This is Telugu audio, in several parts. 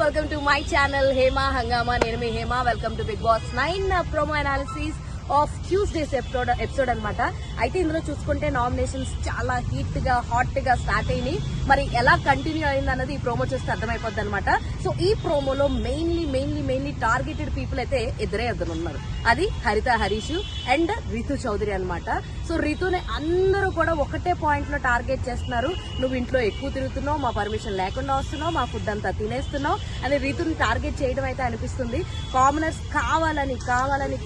Welcome to my channel Hema Hangama. నేను మీ Hema. Welcome to Big Boss 9 promo analysis of Tuesday's episode అనమాట. అయితే ఇందులో చూసుకుంటే నామినేషన్స్ చాలా హాట్ గా స్టార్ట్ అయినాయి. మరి ఎలా కంటిన్యూ అయింది అన్నది ఈ ప్రోమో చూస్తే అర్థమైపోద్ది అనమాట. సో ఈ ప్రోమోలో మెయిన్లీ టార్గెటెడ్ పీపుల్ అయితే ఇద్దరే ఉన్నారు. అది హరిత హరీష్ అండ్ రితు చౌదరి అనమాట. సో రితుని అందరూ కూడా ఒకటే పాయింట్ లో టార్గెట్ చేస్తున్నారు. నువ్వు ఇంట్లో ఎక్కువ తిరుగుతున్నావు, మా పర్మిషన్ లేకుండా వస్తున్నావు, మా ఫుడ్ అంతా తినేస్తున్నావు అని రితుని టార్గెట్ చేయడం అయితే అనిపిస్తుంది. కామనర్స్ కావాలని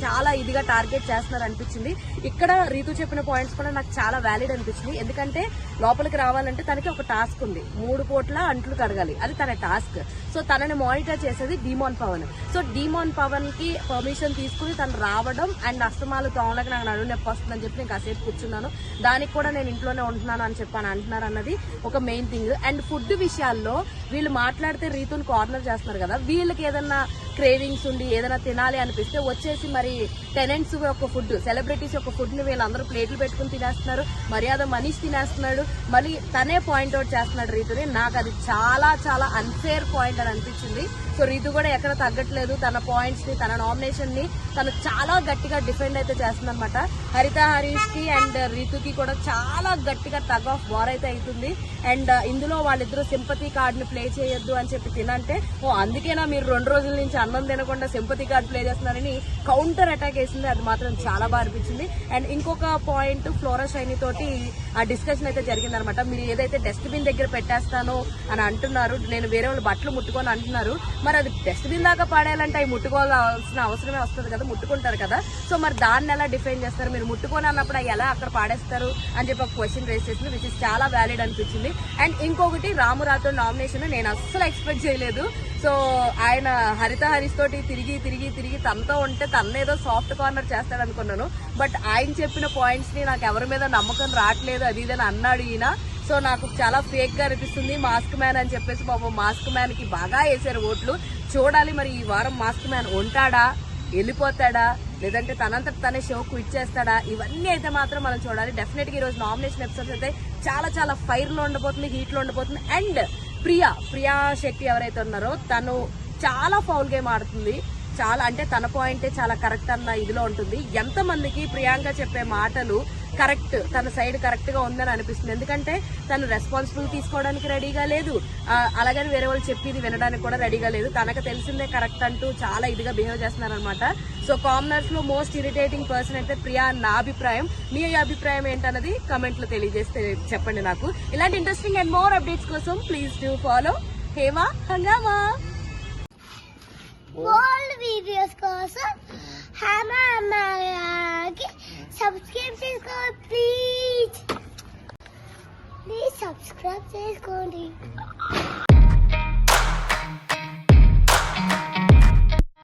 చాలా ఇదిగా టార్గెట్ చేస్తున్నారు అనిపించింది. ఇక్కడ రీతు చెప్పిన పాయింట్స్ కూడా నాకు చాలా వ్యాలిడ్ అనిపించింది. ఎందుకంటే లోపలికి రావాలంటే తనకి ఒక టాస్క్ ఉంది. 3 పూట్ల అంట్లు కడగాలి, అది తన టాస్క్. సో తనని మానిటర్ చేసేది demon Pavan. So demon Pavan కి పర్మిషన్ తీసుకుని తను రావడం అండ్ అస్తమాలు తోమలకు నాకు నడుము నొప్పి వస్తుందని చెప్పి నేను కాసేపు కూర్చున్నాను, దానికి కూడా నేను ఇంట్లోనే ఉంటున్నాను అని చెప్పి అంటున్నారు అన్నది ఒక మెయిన్ థింగ్. అండ్ ఫుడ్ విషయాల్లో వీళ్ళు మాట్లాడితే రీతుని కార్నర్ చేస్తున్నారు కదా. వీళ్ళకి ఏదన్నా క్రేవింగ్స్ ఉండి ఏదైనా తినాలి అనిపిస్తే వచ్చేసి మరి టెనెంట్స్ యొక్క ఫుడ్, సెలబ్రిటీస్ యొక్క ఫుడ్ ని వీళ్ళందరూ ప్లేట్లు పెట్టుకుని తినేస్తున్నారు. మర్యాద మనీష్ తినేస్తున్నాడు, మళ్ళీ తనే పాయింట్అవుట్ చేస్తున్నాడు రీతుని. నాకు అది చాలా అన్ఫేర్ పాయింట్ అని అనిపించింది. సో రీతు కూడా ఎక్కడ తగ్గట్లేదు. తన పాయింట్స్ ని, తన నామినేషన్ ని తను చాలా గట్టిగా డిఫెండ్ అయితే చేస్తుంది అనమాట. హరిత హరీష్ కి అండ్ రీతుకి కూడా చాలా గట్టిగా టగ్ ఆఫ్ వార్ అయితే అవుతుంది. అండ్ ఇందులో వాళ్ళిద్దరూ సింపతి కార్డ్ ని ప్లే చేయొద్దు అని చెప్పి తినంటే, అందుకేనా మీరు 2 రోజుల నుంచి అన్నం తినకుండా సింపతి కార్డ్ ప్లే చేస్తున్నారని కౌంటర్ అటాక్ వేసింది. అది మాత్రం చాలా బాగా అనిపించింది. అండ్ ఇంకొక పాయింట్, ఫ్లోరా షైనీ తోటి ఆ డిస్కషన్ అయితే జరిగింది అనమాట. మీరు ఏదైతే డస్ట్బిన్ దగ్గర పెట్టేస్తానో అని అంటున్నారు, నేను వేరే వాళ్ళు బట్టలు ముట్టుకొని అంటున్నారు. మరి అది డస్ట్బిన్ దాకా పాడేయాలంటే అవి ముట్టుకోవాల్సిన అవసరమే వస్తుంది కదా, ముట్టుకుంటారు కదా. సో మరి దాన్ని ఎలా డిఫైన్ చేస్తారు? మీరు ముట్టుకొని అన్నప్పుడు ఎలా అక్కడ పాడేస్తారు అని చెప్పి ఒక క్వశ్చన్ రేస్ చేసింది, విచ్ ఇస్ చాలా వ్యాలిడ్ అనిపించింది. అండ్ ఇంకొకటి, రాము రాథోడ్ నామినేషన్ నేను అస్సలు ఎక్స్పెక్ట్ చేయలేదు. సో ఆయన హరిత హరీష్ తోటి తిరిగి తనతో ఉంటే తన్నేదో సాఫ్ట్ కార్నర్ చేస్తాడు అనుకున్నాను. బట్ ఆయన చెప్పిన పాయింట్స్ ని నాకు ఎవరి మీద నమ్మకం రావట్లేదు, అది ఇదని అన్నాడు ఈయన. సో నాకు చాలా ఫేక్ గా అనిపిస్తుంది. మాస్క్ మ్యాన్ అని చెప్పేసి పాపం మాస్క్ మ్యాన్ కి బాగా వేసారు ఓట్లు. చూడాలి మరి ఈ వారం మాస్క్ మ్యాన్ ఉంటాడా, వెళ్ళిపోతాడా, లేదంటే తనంతట తనే షో క్విట్ చేస్తాడా, ఇవన్నీ అయితే మాత్రం మనం చూడాలి. డెఫినెట్ గా ఈ రోజు నామినేషన్ ఎపిసోడ్స్ అయితే చాలా ఫైర్ లో ఉండబోతుంది, హీట్ లో ఉండబోతుంది. అండ్ ప్రియా శెట్టి ఎవరైతే ఉన్నారో తను చాలా ఫౌల్ గేమ్ ఆడుతుంది. చాలా అంటే తన పాయింటే చాలా కరెక్ట్ అన్న ఇదిలో ఉంటుంది. ఎంతమందికి ప్రియాంక చెప్పే మాటలు కరెక్ట్, తన సైడ్ కరెక్ట్ గా ఉందని అనిపిస్తుంది. ఎందుకంటే తను రెస్పాన్సిబుల్ తీసుకోవడానికి రెడీగా లేదు, అలాగని వేరే వాళ్ళు చెప్పేది వినడానికి కూడా రెడీగా లేదు. తనకు తెలిసిందే కరెక్ట్ అంటూ చాలా ఇదిగా బిహేవ్ చేస్తున్నారు అనమాట. సో కామనర్స్ లో మోస్ట్ ఇరిటేటింగ్ పర్సన్ అయితే ప్రియా నా అభిప్రాయం. మీ అభిప్రాయం ఏంటన్నది కమెంట్ లో తెలియజేస్తే చెప్పండి నాకు. ఇలాంటి ఇంట్రెస్టింగ్ అండ్ మోర్ అప్డేట్స్ కోసం ప్లీజ్ డూ ఫాలో హేమా హంగామా. ఓల్డ్ వీడియోస్ కోసం హేమా హంగామాకి సబ్స్క్రైబ్ చేసుకోండి ప్లీజ్ సబ్స్క్రైబ్ చేసుకోండి.